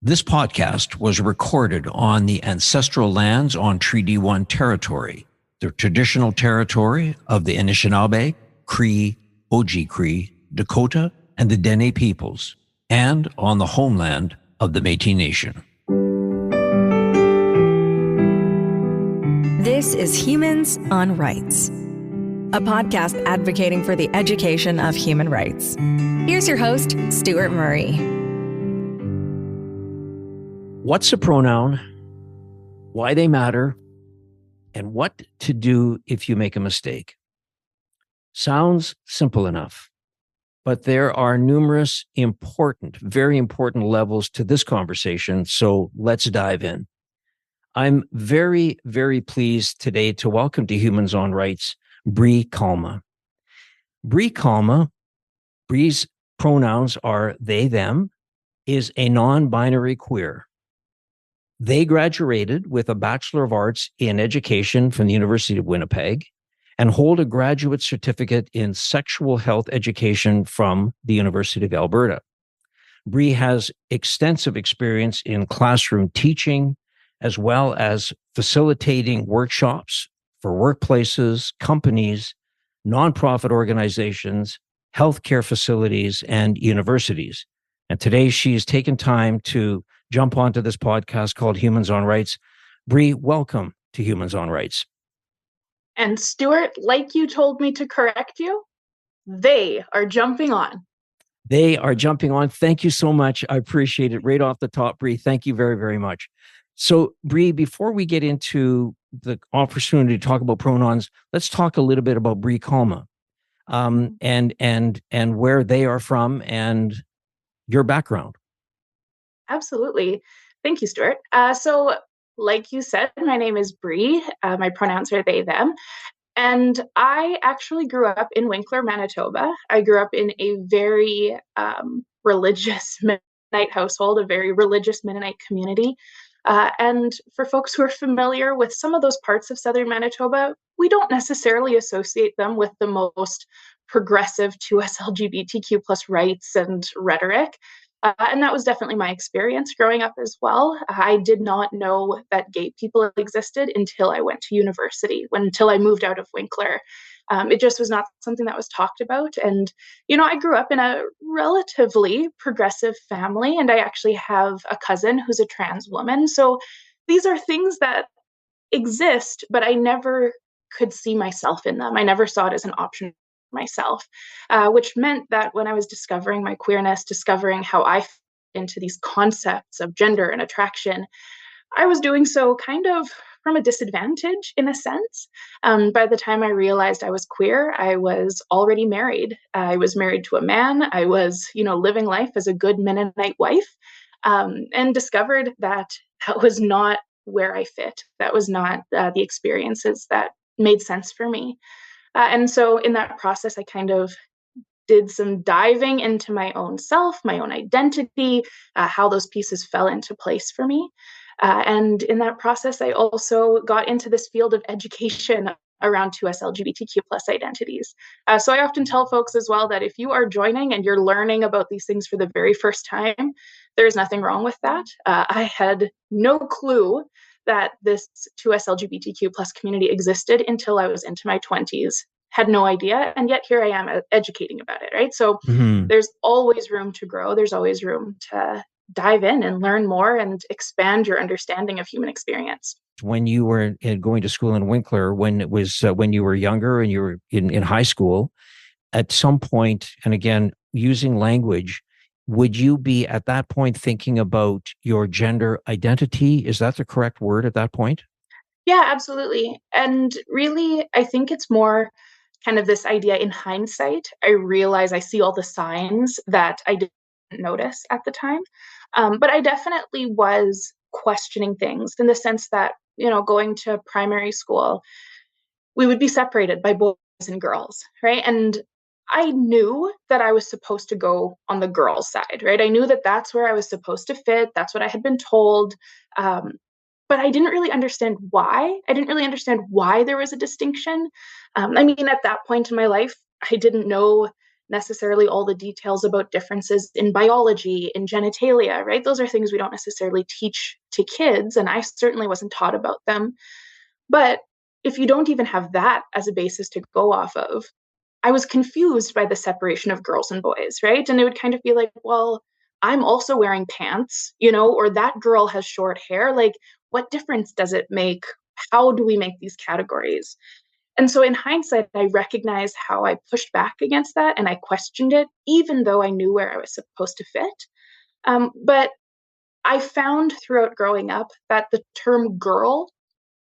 This podcast was recorded on the ancestral lands on Treaty 1 territory, the traditional territory of the Anishinaabe, Cree, Oji-Cree, Dakota, and the Dene peoples, and on the homeland of the Métis Nation. This is Humans on Rights, a podcast advocating for the education of human rights. Here's your host, Stuart Murray. What's a pronoun, why they matter, and what to do if you make a mistake. Sounds simple enough, but there are numerous important, very important levels to this conversation, so let's dive in. I'm very, very pleased today to welcome to Humans on Rights, Bre Calma. Bre Calma, Bre's pronouns are they, them, is a non-binary queer. They graduated with a Bachelor of Arts in Education from the University of Winnipeg and hold a graduate certificate in Sexual Health Education from the University of Alberta. Bre has extensive experience in classroom teaching, as well as facilitating workshops for workplaces, companies, nonprofit organizations, healthcare facilities, and universities. And today she's taken time to jump onto this podcast called Humans on Rights. Bre, welcome to Humans on Rights. And Stuart, like you told me to correct you, they are jumping on. They are jumping on. Thank you so much. I appreciate it. Right off the top, Bre, thank you very, very much. So, Bre, before we get into the opportunity to talk about pronouns, let's talk a little bit about Bre Calma, and where they are from and your background. Absolutely. Thank you, Stuart. So, like you said, my name is Bre. My pronouns are they, them. And I actually grew up in Winkler, Manitoba. I grew up in a very religious Mennonite household, a very religious Mennonite community. And for folks who are familiar with some of those parts of southern Manitoba, we don't necessarily associate them with the most progressive to us LGBTQ plus rights and rhetoric. And that was definitely my experience growing up as well. I did not know that gay people existed until I went to university, until I moved out of Winkler. It just was not something that was talked about. And, I grew up in a relatively progressive family, and I actually have a cousin who's a trans woman. So these are things that exist, but I never could see myself in them. I never saw it as an option myself, which meant that when I was discovering my queerness, discovering how I fit into these concepts of gender and attraction, I was doing so kind of from a disadvantage in a sense. By the time I realized I was queer, I was already married. I was married to a man. I was, living life as a good Mennonite wife, and discovered that that was not where I fit. That was not the experiences that made sense for me. And so in that process, I kind of did some diving into my own self, my own identity, how those pieces fell into place for me. And in that process, I also got into this field of education around 2S LGBTQ plus identities. So I often tell folks as well that if you are joining and you're learning about these things for the very first time, there's nothing wrong with that. I had no clue that this 2S LGBTQ plus community existed until I was into my 20s. Had no idea. And yet here I am educating about it, right? So There's always room to grow. There's always room to dive in and learn more and expand your understanding of human experience. When you were going to school in Winkler, when it was when you were younger and you were in high school, at some point, and again, using language, would you be at that point thinking about your gender identity? Is that the correct word at that point? Yeah, absolutely. And really, I think it's more kind of this idea in hindsight. I realize I see all the signs that I didn't notice at the time. But I definitely was questioning things in the sense that, going to primary school, we would be separated by boys and girls, right? And I knew that I was supposed to go on the girls' side, right? I knew that that's where I was supposed to fit. That's what I had been told. But I didn't really understand why. I didn't really understand why there was a distinction. At that point in my life, I didn't know necessarily all the details about differences in biology, in genitalia, right? Those are things we don't necessarily teach to kids, and I certainly wasn't taught about them. But if you don't even have that as a basis to go off of, I was confused by the separation of girls and boys, right? And it would kind of be like, well, I'm also wearing pants, or that girl has short hair. Like, what difference does it make? How do we make these categories? And so in hindsight, I recognized how I pushed back against that and I questioned it, even though I knew where I was supposed to fit. But I found throughout growing up that the term girl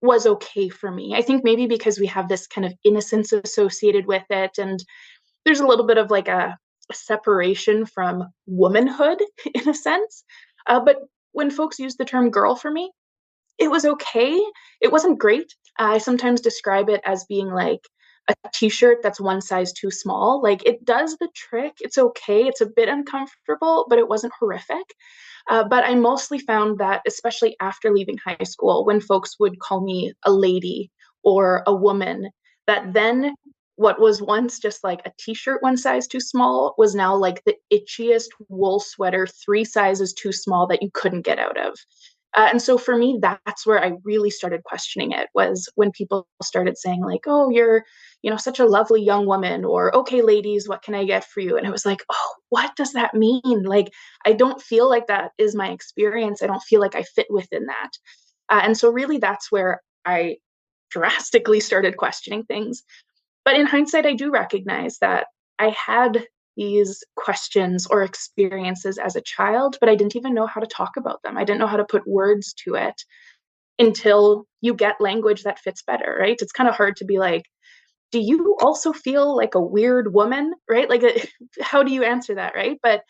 was okay for me. I think maybe because we have this kind of innocence associated with it, and there's a little bit of like a separation from womanhood in a sense. But when folks use the term girl for me, it was okay. It wasn't great. I sometimes describe it as being like a t-shirt that's one size too small. Like it does the trick. It's okay. It's a bit uncomfortable, but it wasn't horrific. But I mostly found that, especially after leaving high school, when folks would call me a lady or a woman, that then what was once just like a t-shirt one size too small was now like the itchiest wool sweater 3 sizes too small that you couldn't get out of. And so for me, that's where I really started questioning it, was when people started saying like, oh, you're, such a lovely young woman, or okay, ladies, what can I get for you? And it was like, oh, what does that mean? Like, I don't feel like that is my experience. I don't feel like I fit within that. And so really that's where I drastically started questioning things. But in hindsight, I do recognize that I had these questions or experiences as a child, but I didn't even know how to talk about them. I didn't know how to put words to it until you get language that fits better, right? It's kind of hard to be like, do you also feel like a weird woman, right? Like, how do you answer that, right? But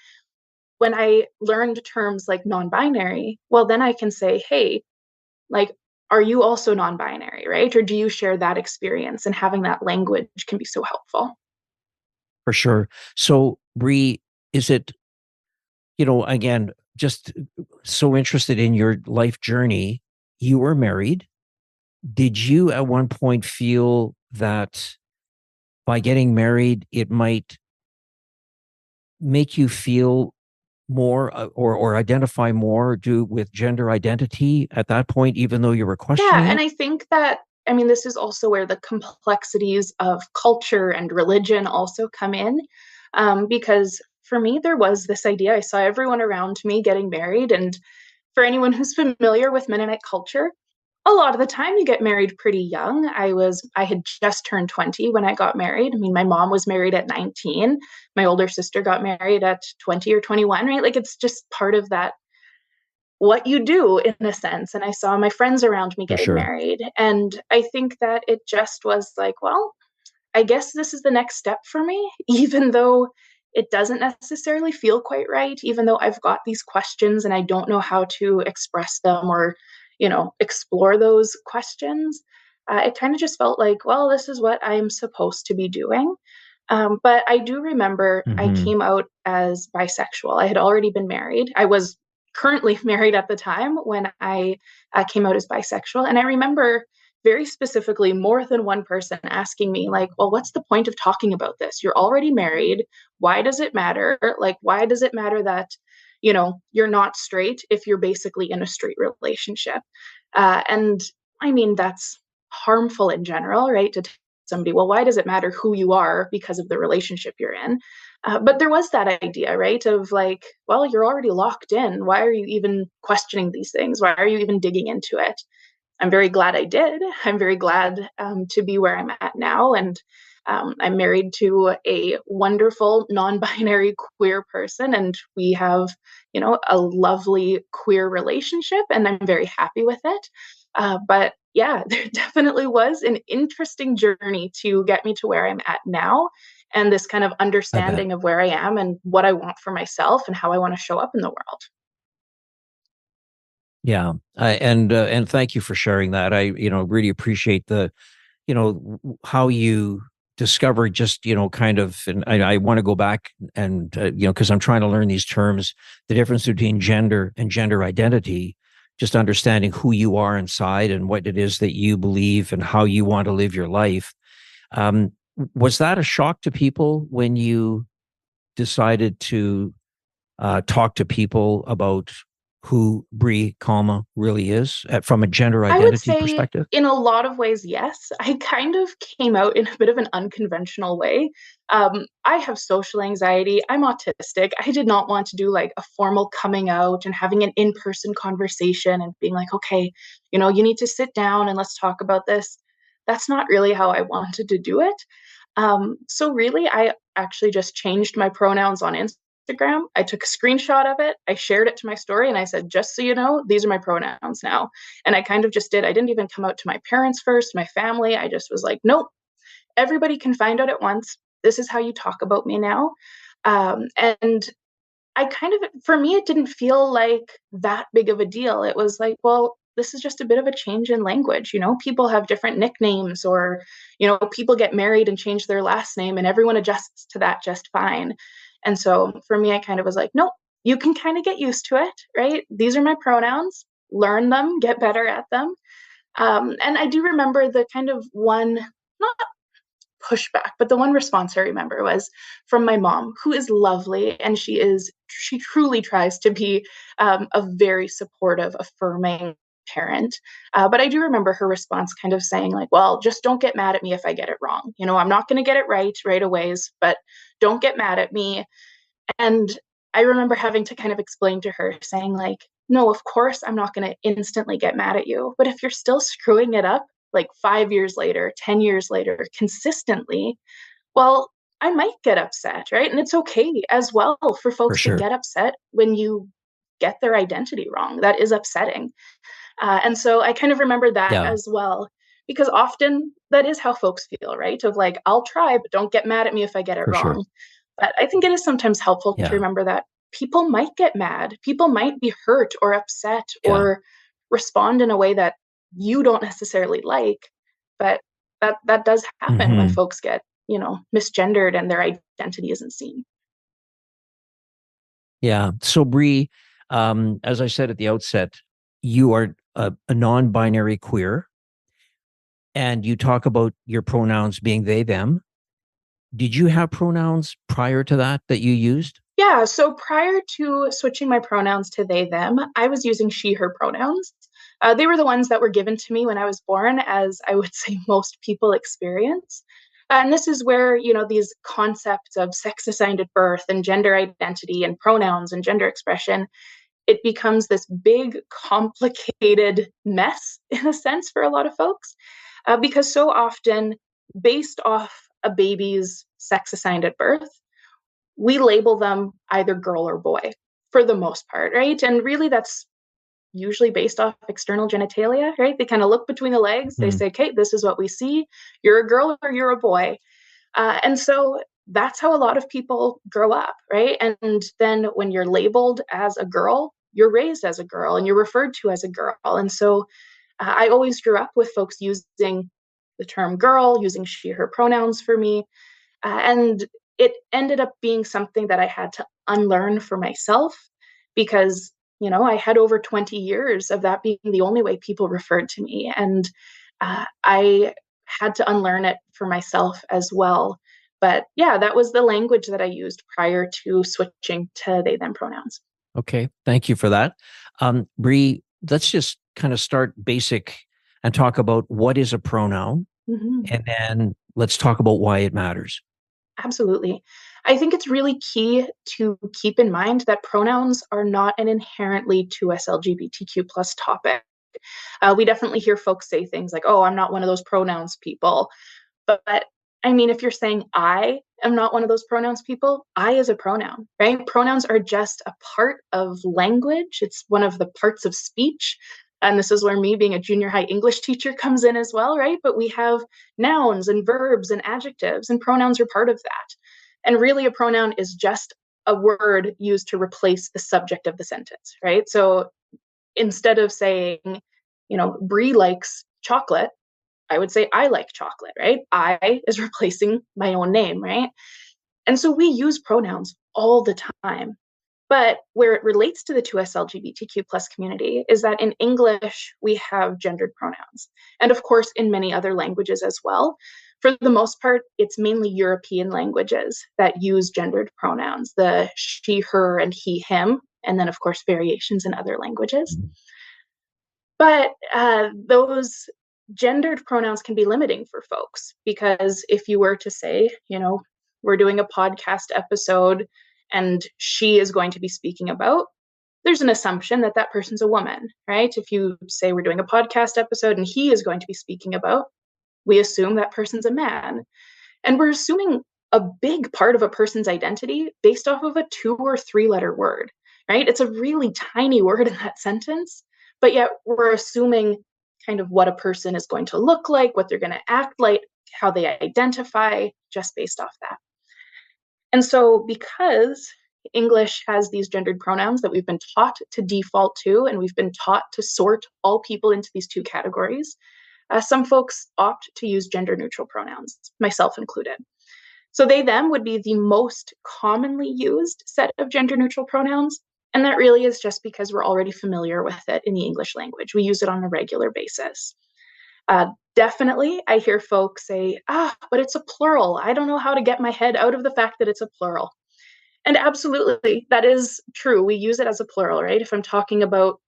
when I learned terms like non binary, well, then I can say, hey, like, are you also non binary, right? Or do you share that experience? And having that language can be so helpful. For sure. So, Bre, is it, again, just so interested in your life journey. You were married. Did you at one point feel that by getting married, it might make you feel more or identify more with gender identity at that point, even though you were Yeah, questioning and it? I think that, I mean, this is also where the complexities of culture and religion also come in. Because for me, there was this idea. I saw everyone around me getting married. And for anyone who's familiar with Mennonite culture, a lot of the time you get married pretty young. I had just turned 20 when I got married. I mean, my mom was married at 19. My older sister got married at 20 or 21, right? Like it's just part of that, what you do in a sense. And I saw my friends around me For getting sure. married. And I think that it just was like, well, I guess this is the next step for me, even though it doesn't necessarily feel quite right, even though I've got these questions and I don't know how to express them or, explore those questions. It kind of just felt like, well, this is what I'm supposed to be doing. But I do remember I Hmm. came out as bisexual. I had already been married. I was currently married at the time when I came out as bisexual. And I remember very specifically more than one person asking me, like, well, what's the point of talking about this? You're already married. Why does it matter? Like, why does it matter that, you're not straight if you're basically in a straight relationship? And I mean, that's harmful in general, right? To somebody, well, why does it matter who you are because of the relationship you're in? But there was that idea, right? Of like, well, you're already locked in. Why are you even questioning these things? Why are you even digging into it? I'm very glad I did. I'm very glad to be where I'm at now. And I'm married to a wonderful non binary queer person. And we have, a lovely queer relationship. And I'm very happy with it. But yeah, there definitely was an interesting journey to get me to where I'm at now. And this kind of I bet. understanding of where I am and what I want for myself and how I want to show up in the world. Yeah. And thank you for sharing that. I, really appreciate the, how you discovered just, kind of, and I want to go back and, because I'm trying to learn these terms, the difference between gender and gender identity, just understanding who you are inside and what it is that you believe and how you want to live your life. Um, was that a shock to people when you decided to talk to people about who Bre Calma really is from a gender I would identity say perspective? in a lot of ways, yes. I kind of came out in a bit of an unconventional way. I have social anxiety. I'm autistic. I did not want to do like a formal coming out and having an in person conversation and being like, okay, you need to sit down and let's talk about this. That's not really how I wanted to do it. So really, I actually just changed my pronouns on Instagram. I took a screenshot of it, I shared it to my story, and I said, just so you know, these are my pronouns now. And I kind of just did, I didn't even come out to my parents first, my family. I just was like, nope, everybody can find out at once. This is how you talk about me now. And I kind of, for me, it didn't feel like that big of a deal. It was like, well, this is just a bit of a change in language. People have different nicknames, or, people get married and change their last name, and everyone adjusts to that just fine. And so for me, I kind of was like, nope, you can kind of get used to it, right? These are my pronouns, learn them, get better at them. And I do remember the kind of one, not pushback, but the one response I remember was from my mom, who is lovely, and she truly tries to be a very supportive, affirming parent. But I do remember her response kind of saying like, well, just don't get mad at me if I get it wrong. I'm not going to get it right away, but don't get mad at me. And I remember having to kind of explain to her, saying like, no, of course I'm not going to instantly get mad at you, but if you're still screwing it up like 5 years later, 10 years later, consistently, well, I might get upset, right? And it's okay as well for For folks to sure. get upset when you get their identity wrong. That is upsetting. And so I kind of remember that Yeah, as well, because often that is how folks feel, right? Of like, I'll try, but don't get mad at me if I get it for sure. wrong. But I think it is sometimes helpful to Yeah, remember that people might get mad, people might be hurt or upset yeah. or respond in a way that you don't necessarily like, but that does happen when Hmm. folks get, misgendered and their identity isn't seen. Yeah. So, Bre, as I said at the outset, you are a non-binary queer, and you talk about your pronouns being they, them. Did you have pronouns prior to that you used? Yeah, so prior to switching my pronouns to they, them, I was using she, her pronouns. They were the ones that were given to me when I was born, as I would say most people experience. And this is where, these concepts of sex assigned at birth and gender identity and pronouns and gender expression, it becomes this big, complicated mess, in a sense, for a lot of folks, because so often, based off a baby's sex assigned at birth, we label them either girl or boy for the most part, right? And really, that's usually based off external genitalia, right? They kind of look between the legs. They Hmm. say, okay, this is what we see. You're a girl or you're a boy. And so that's how a lot of people grow up, right? And then when you're labeled as a girl, you're raised as a girl and you're referred to as a girl. And so I always grew up with folks using the term girl, using she, her pronouns for me. And it ended up being something that I had to unlearn for myself because, I had over 20 years of that being the only way people referred to me. And I had to unlearn it for myself as well. But yeah, that was the language that I used prior to switching to they, them pronouns. Okay. Thank you for that. Bre, let's just kind of start basic and talk about what is a pronoun, Mhm. and then let's talk about why it matters. Absolutely. I think it's really key to keep in mind that pronouns are not an inherently 2S LGBTQ plus topic. We definitely hear folks say things like, oh, I'm not one of those pronouns people. But I mean, if you're saying I am not one of those pronouns people, I is a pronoun, right? Pronouns are just a part of language, it's one of the parts of speech. And this is where me being a junior high English teacher comes in as well, right? But we have nouns and verbs and adjectives, and pronouns are part of that. And really, a pronoun is just a word used to replace the subject of the sentence, right? So instead of saying, Brie likes chocolate, I would say I like chocolate, right? I is replacing my own name, right? And so we use pronouns all the time. But where it relates to the 2S LGBTQ plus community is that in English, we have gendered pronouns. And of course, in many other languages as well. for the most part, it's mainly European languages that use gendered pronouns, the she, her, and he, him, and then, of course, variations in other languages. But those gendered pronouns can be limiting for folks, because if you were to say, we're doing a podcast episode and she is going to be speaking about, there's an assumption that that person's a woman, right? If you say we're doing a podcast episode and he is going to be speaking about, we assume that person's a man. And we're assuming a big part of a person's identity based off of a 2 or 3 letter word, right? It's a really tiny word in that sentence, but yet we're assuming kind of what a person is going to look like, what they're going to act like, how they identify, just based off that. And so because English has these gendered pronouns that we've been taught to default to, and we've been taught to sort all people into these 2 categories, some folks opt to use gender neutral pronouns, myself included. So they, them would be the most commonly used set of gender neutral pronouns. And that really is just because we're already familiar with it in the English language. We use it on a regular basis. Definitely, I hear folks say, but it's a plural. I don't know how to get my head out of the fact that it's a plural. And absolutely, that is true. We use it as a plural, right? If I'm talking about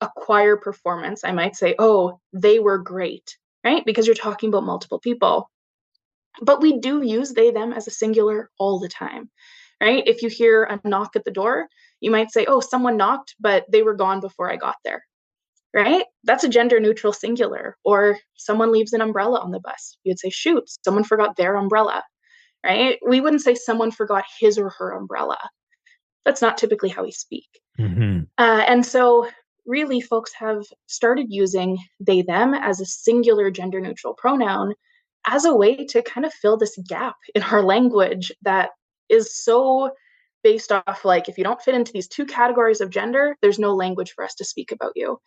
a choir performance, I might say, oh, they were great, right? Because you're talking about multiple people. But we do use they, them as a singular all the time, right? If you hear a knock at the door, you might say, oh, someone knocked, but they were gone before I got there, right? That's a gender neutral singular. Or someone leaves an umbrella on the bus. You'd say, shoot, someone forgot their umbrella, right? We wouldn't say someone forgot his or her umbrella. That's not typically how we speak. Mm-hmm. And so really folks have started using they, them as a singular gender neutral pronoun as a way to kind of fill this gap in our language that is so based off, like, if you don't fit into these 2 categories of gender, there's no language for us to speak about you.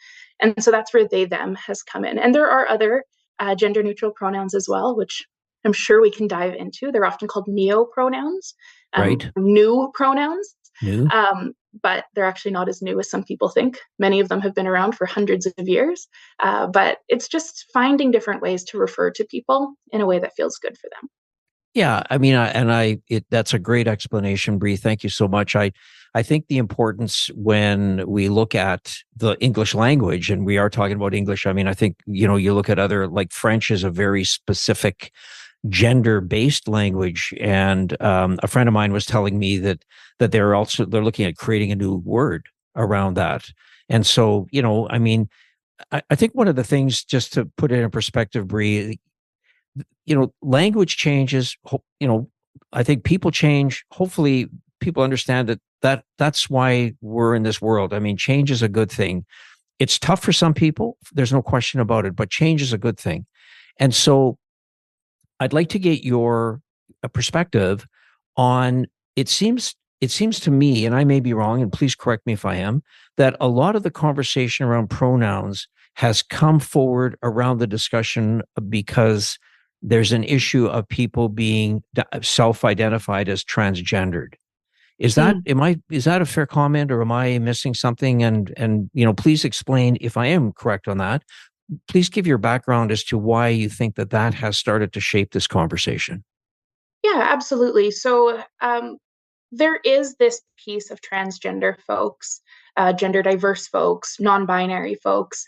And so that's where they, them has come in. And there are other gender neutral pronouns as well, which I'm sure we can dive into. They're often called neo pronouns, Right. new pronouns. New. But they're actually not as new as some people think. Many of them have been around for hundreds of years. But it's just finding different ways to refer to people in a way that feels good for them. Yeah, I mean, that's a great explanation, Bre. Thank you so much. I think the importance when we look at the English language, and we are talking about English. I mean, I think, you look at other, like French is a very specific gender-based language, and a friend of mine was telling me that they're looking at creating a new word around that. And so, I mean, I think one of the things, just to put it in perspective, Bre, language changes. I think people change. Hopefully, people understand that's why we're in this world. I mean, change is a good thing. It's tough for some people. There's no question about it. But change is a good thing. And so, I'd like to get your perspective on. It seems to me, and I may be wrong, and please correct me if I am, that a lot of the conversation around pronouns has come forward around the discussion because there's an issue of people being self-identified as transgendered. Is that a fair comment, or am I missing something? And please explain if I am correct on that. Please give your background as to why you think that has started to shape this conversation. Yeah, absolutely. So there is this piece of transgender folks, gender diverse folks, non-binary folks,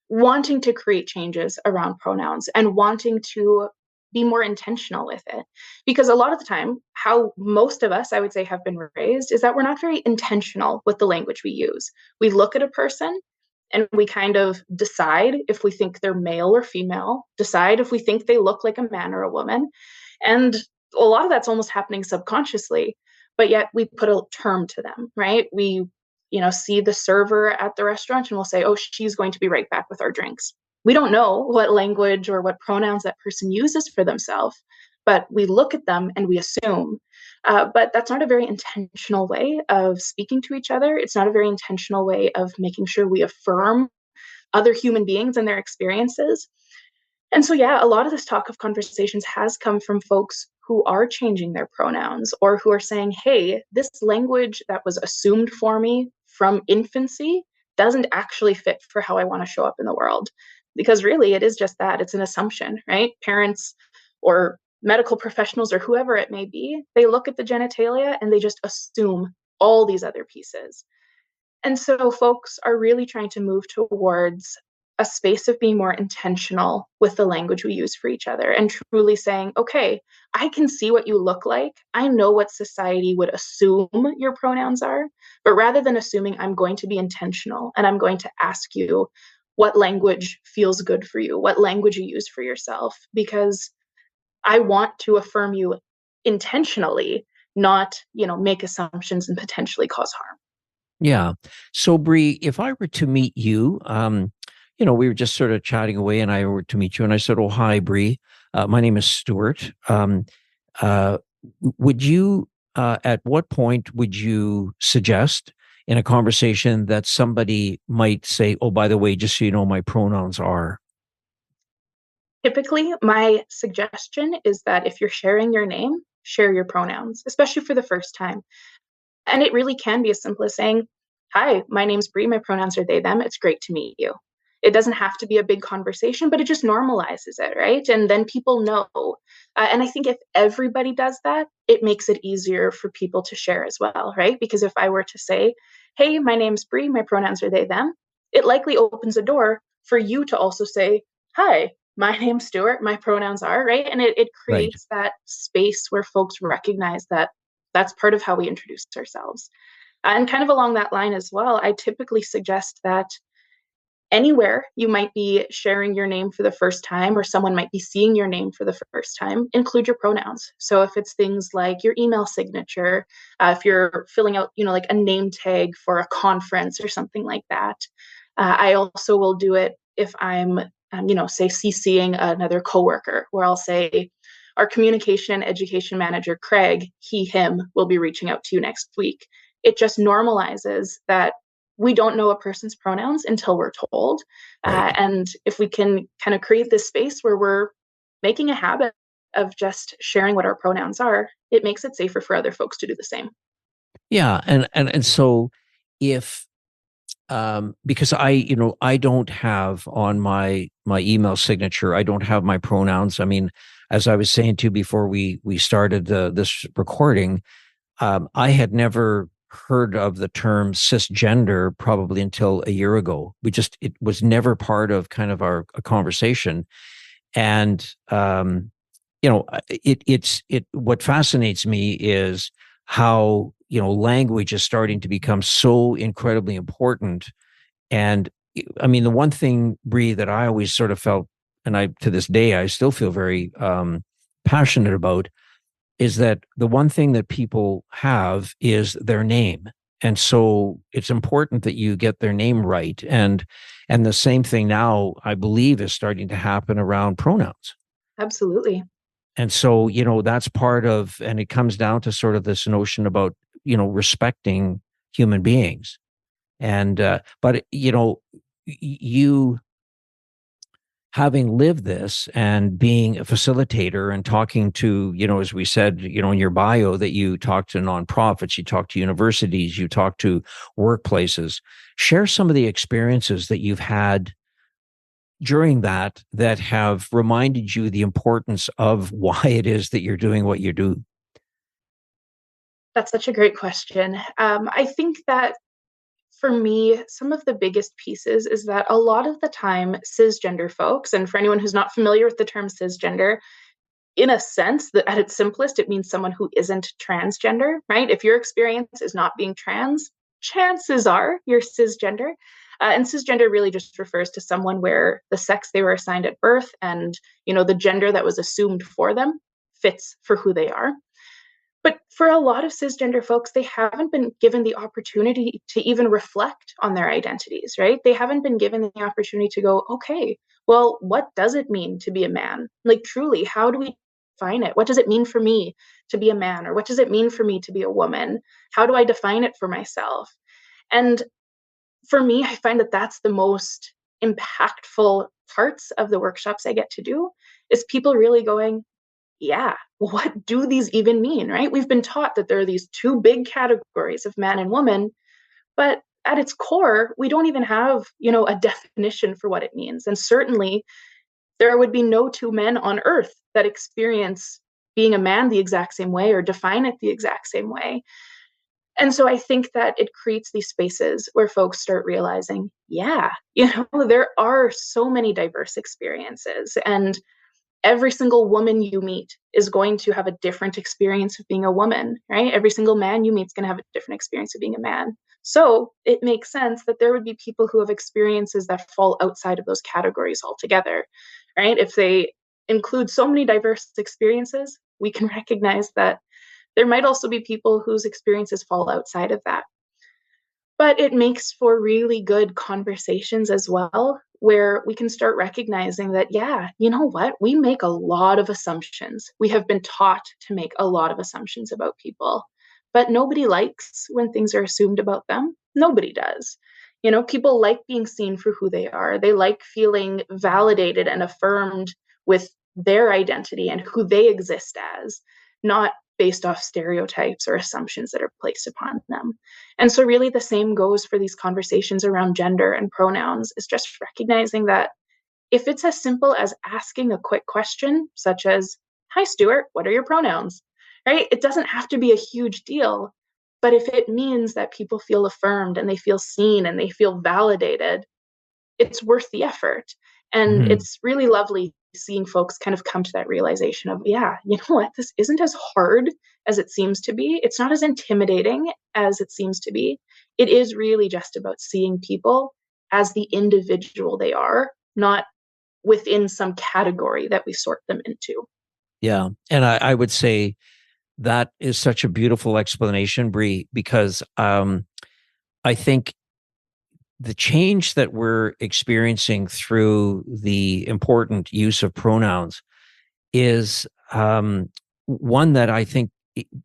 wanting to create changes around pronouns and wanting to be more intentional with it. Because a lot of the time, how most of us, I would say, have been raised is that we're not very intentional with the language we use. We look at a person and we kind of decide if we think they're male or female, decide if we think they look like a man or a woman. And a lot of that's almost happening subconsciously, but yet we put a term to them, right? We see the server at the restaurant and we'll say, oh, she's going to be right back with our drinks. We don't know what language or what pronouns that person uses for themselves, but we look at them and we assume. But that's not a very intentional way of speaking to each other. It's not a very intentional way of making sure we affirm other human beings and their experiences. And so, yeah, a lot of this talk of conversations has come from folks who are changing their pronouns or who are saying, hey, this language that was assumed for me from infancy doesn't actually fit for how I want to show up in the world. because really it is just that. It's an assumption, right? Parents or medical professionals or whoever it may be, they look at the genitalia and they just assume all these other pieces. And so folks are really trying to move towards a space of being more intentional with the language we use for each other and truly saying, okay, I can see what you look like. I know what society would assume your pronouns are, but rather than assuming, I'm going to be intentional and I'm going to ask you what language feels good for you, what language you use for yourself, because I want to affirm you intentionally, not, make assumptions and potentially cause harm. Yeah. So, Bre, if I were to meet you, we were just sort of chatting away, and I were to meet you, and I said, "Oh, hi, Bre. My name is Stuart. Uh, would you, at what point would you suggest in a conversation that somebody might say, oh, by the way, just so you know, my pronouns are?" Typically, my suggestion is that if you're sharing your name, share your pronouns, especially for the first time. And it really can be as simple as saying, hi, my name's Bre, my pronouns are they, them. It's great to meet you. It doesn't have to be a big conversation, but it just normalizes it, right? And then people know. And I think if everybody does that, it makes it easier for people to share as well, right? Because if I were to say, hey, my name's Bre, my pronouns are they, them, it likely opens a door for you to also say, hi, my name's Stuart, my pronouns are, right? And it Right. creates that space where folks recognize that that's part of how we introduce ourselves. And kind of along that line as well, I typically suggest that anywhere you might be sharing your name for the first time or someone might be seeing your name for the first time, include your pronouns. So if it's things like your email signature, if you're filling out, like a name tag for a conference or something like that. I also will do it if I'm, say CCing another coworker, where I'll say, our communication and education manager, Craig, he, him, will be reaching out to you next week. It just normalizes that we don't know a person's pronouns until we're told. Right. And if we can kind of create this space where we're making a habit of just sharing what our pronouns are, it makes it safer for other folks to do the same. Yeah. And so if because I don't have on my email signature, I don't have my pronouns. I mean, as I was saying to you before we started this recording, I had never heard of the term cisgender probably until a year ago. It was never part of kind of our conversation. And what fascinates me is how language is starting to become so incredibly important. And I mean, the one thing, Bre, that I always sort of felt, and I to this day I still feel very passionate about, is that the one thing that people have is their name. And so it's important that you get their name right. And the same thing now, I believe, is starting to happen around pronouns. Absolutely. And so, that's part of, and it comes down to sort of this notion about, respecting human beings. And, but, you having lived this and being a facilitator and talking to, as we said, in your bio, that you talk to nonprofits, you talk to universities, you talk to workplaces, share some of the experiences that you've had during that have reminded you the importance of why it is that you're doing what you do. That's such a great question. I think that for me, some of the biggest pieces is that a lot of the time, cisgender folks, and for anyone who's not familiar with the term cisgender, in a sense, that at its simplest, it means someone who isn't transgender, right? If your experience is not being trans, chances are you're cisgender. And cisgender really just refers to someone where the sex they were assigned at birth and, the gender that was assumed for them fits for who they are. But for a lot of cisgender folks, they haven't been given the opportunity to even reflect on their identities, right? They haven't been given the opportunity to go, okay, well, what does it mean to be a man? Like, truly, how do we define it? What does it mean for me to be a man? Or what does it mean for me to be a woman? How do I define it for myself? And for me, I find that that's the most impactful parts of the workshops I get to do is people really going, yeah, what do these even mean, right? We've been taught that there are these two big categories of man and woman, but at its core, we don't even have, a definition for what it means. And certainly there would be no two men on earth that experience being a man the exact same way or define it the exact same way. And so I think that it creates these spaces where folks start realizing, yeah, there are so many diverse experiences, and every single woman you meet is going to have a different experience of being a woman, right? Every single man you meet is going to have a different experience of being a man. So it makes sense that there would be people who have experiences that fall outside of those categories altogether, right? If they include so many diverse experiences, we can recognize that there might also be people whose experiences fall outside of that. But it makes for really good conversations as well, where we can start recognizing that, yeah, you know what? We make a lot of assumptions. We have been taught to make a lot of assumptions about people, but nobody likes when things are assumed about them. Nobody does. People like being seen for who they are. They like feeling validated and affirmed with their identity and who they exist as, not based off stereotypes or assumptions that are placed upon them. And so really the same goes for these conversations around gender and pronouns, is just recognizing that if it's as simple as asking a quick question, such as, "Hi, Stuart, what are your pronouns?" Right? It doesn't have to be a huge deal. But if it means that people feel affirmed and they feel seen and they feel validated, it's worth the effort. And Mhm. it's really lovely seeing folks kind of come to that realization of, yeah, you know what, this isn't as hard as it seems to be. It's not as intimidating as it seems to be. It is really just about seeing people as the individual they are, not within some category that we sort them into. Yeah. And I would say that is such a beautiful explanation, Bree, because I think the change that we're experiencing through the important use of pronouns is one that I think,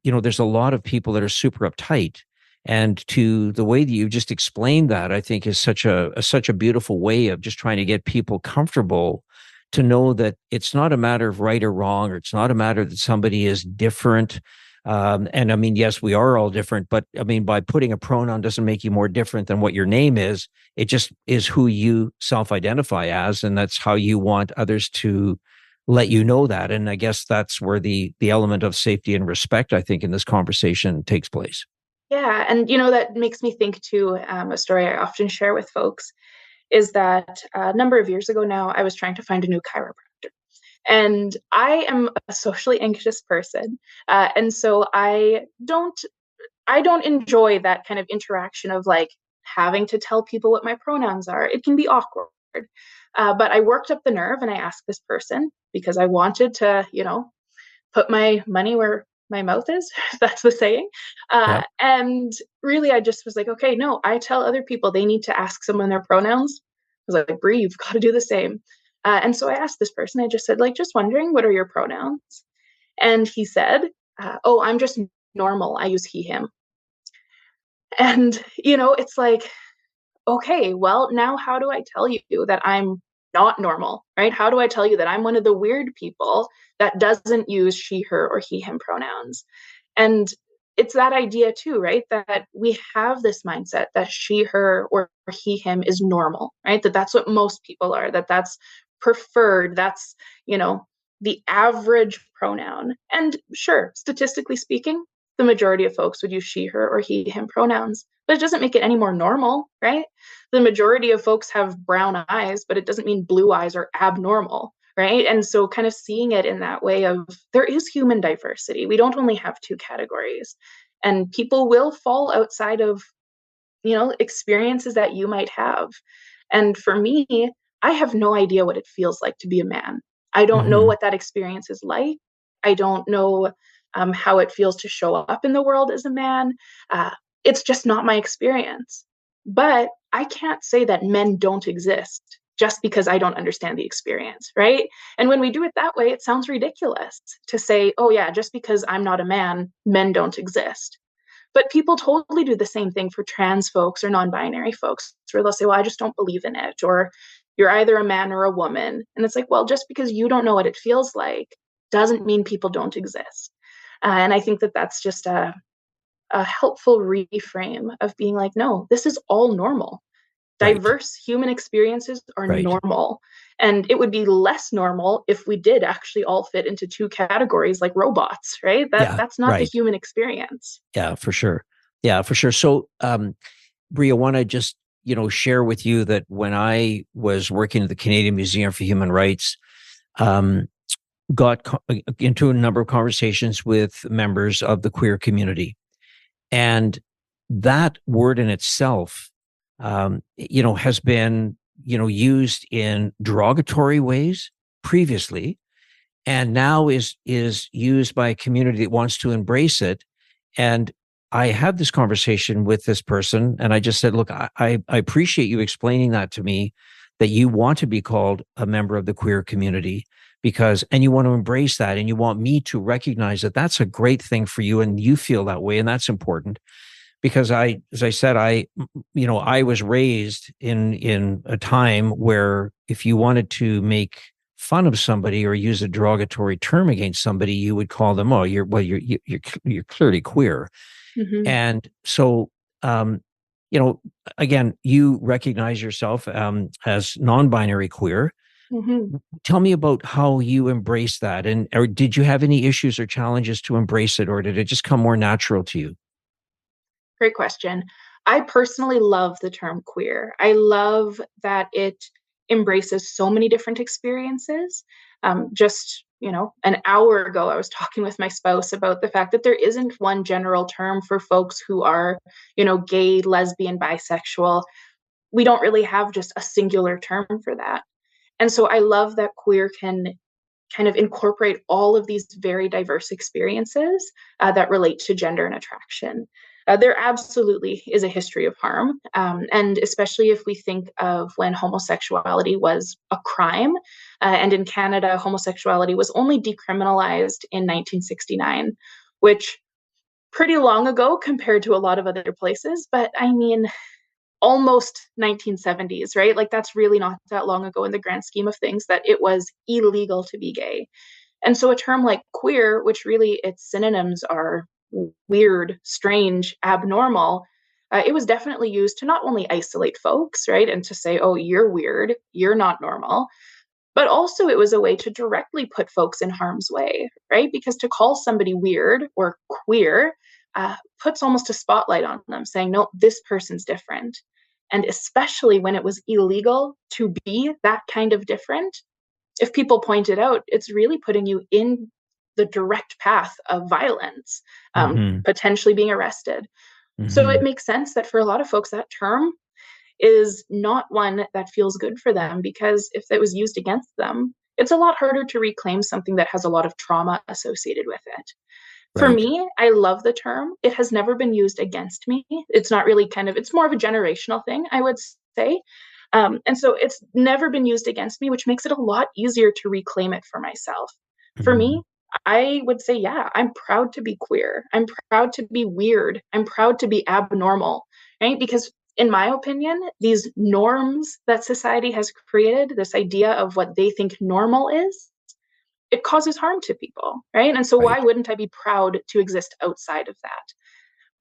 there's a lot of people that are super uptight. And to the way that you just explained that, I think is such a beautiful way of just trying to get people comfortable to know that it's not a matter of right or wrong, or it's not a matter that somebody is different. And I mean, yes, we are all different, but I mean, by putting a pronoun doesn't make you more different than what your name is. It just is who you self-identify as, and that's how you want others to let you know that. And I guess that's where the element of safety and respect, I think, in this conversation takes place. Yeah. And, that makes me think too, a story I often share with folks is that a number of years ago now, I was trying to find a new chiropractor. And I am a socially anxious person. And so I don't enjoy that kind of interaction of like having to tell people what my pronouns are. It can be awkward. But I worked up the nerve and I asked this person because I wanted to, put my money where my mouth is, if that's the saying. Yeah. And really, I just was like, okay, no, I tell other people they need to ask someone their pronouns. I was like, Brie, you've got to do the same. And so I asked this person, I just said, like, just wondering, what are your pronouns? And he said, oh, I'm just normal. I use he, him. And, it's like, okay, well, now how do I tell you that I'm not normal, right? How do I tell you that I'm one of the weird people that doesn't use she, her, or he, him pronouns? And it's that idea too, right? That we have this mindset that she, her, or he, him is normal, right? That's what most people are, that's preferred, that's, the average pronoun. And sure, statistically speaking, the majority of folks would use she, her, or he, him pronouns, but it doesn't make it any more normal, right? The majority of folks have brown eyes, but it doesn't mean blue eyes are abnormal, right? And so kind of seeing it in that way of there is human diversity. We don't only have two categories, and people will fall outside of, experiences that you might have. And for me, I have no idea what it feels like to be a man. I don't know Hmm. what that experience is like. I don't know how it feels to show up in the world as a man. Uh, it's just not my experience. But I can't say that men don't exist just because I don't understand the experience, right? And when we do it that way, it sounds ridiculous to say, oh, yeah, just because I'm not a man, men don't exist. But people totally do the same thing for trans folks or non-binary folks, where they'll say, well, I just don't believe in it, or you're either a man or a woman. And it's like, well, just because you don't know what it feels like doesn't mean people don't exist. And I think that that's just a helpful reframe of being like, no, this is all normal. Right. Diverse human experiences are Right. normal. And it would be less normal if we did actually all fit into two categories like robots, right? Yeah. That's not the Right. human experience. Yeah, for sure. Yeah, for sure. So, Brie, I want to just, share with you that when I was working at the Canadian Museum for Human Rights, um, got into a number of conversations with members of the queer community. And that word in itself, has been, used in derogatory ways previously, and now is used by a community that wants to embrace it. And I had this conversation with this person, and I just said, look, I appreciate you explaining that to me, that you want to be called a member of the queer community and you want to embrace that, and you want me to recognize that that's a great thing for you, and you feel that way, and that's important. Because as I said, I was raised in a time where if you wanted to make fun of somebody or use a derogatory term against somebody, you would call them, oh, you're clearly queer. Mm-hmm. And so, you know, again, you recognize yourself as non-binary queer. Mm-hmm. Tell me about how you embrace that, or did you have any issues or challenges to embrace it, or did it just come more natural to you? Great question. I personally love the term queer. I love that it embraces so many different experiences. Just, an hour ago, I was talking with my spouse about the fact that there isn't one general term for folks who are, gay, lesbian, bisexual. We don't really have just a singular term for that. And so I love that queer can kind of incorporate all of these very diverse experiences that relate to gender and attraction. There absolutely is a history of harm, and especially if we think of when homosexuality was a crime, and in Canada, homosexuality was only decriminalized in 1969, which pretty long ago compared to a lot of other places, but I mean, almost 1970s, right? Like that's really not that long ago in the grand scheme of things that it was illegal to be gay. And so a term like queer, which really its synonyms are weird, strange, abnormal, it was definitely used to not only isolate folks, right? And to say, oh, you're weird, you're not normal, but also it was a way to directly put folks in harm's way, right? Because to call somebody weird or queer puts almost a spotlight on them, saying, no, this person's different. And especially when it was illegal to be that kind of different, if people point it out, it's really putting you in the direct path of violence, Hmm. potentially being arrested. So it Hmm. makes sense that for a lot of folks, that term is not one that feels good for them, because if it was used against them, it's a lot harder to reclaim something that has a lot of trauma associated with it. For Right. me, I love the term. It has never been used against me. It's not really it's more of a generational thing, I would say. And so it's never been used against me, which makes it a lot easier to reclaim it for myself. For Hmm. me, I would say, yeah, I'm proud to be queer. I'm proud to be weird. I'm proud to be abnormal, right? Because in my opinion, these norms that society has created, this idea of what they think normal is, it causes harm to people, right? And so why Right. wouldn't I be proud to exist outside of that?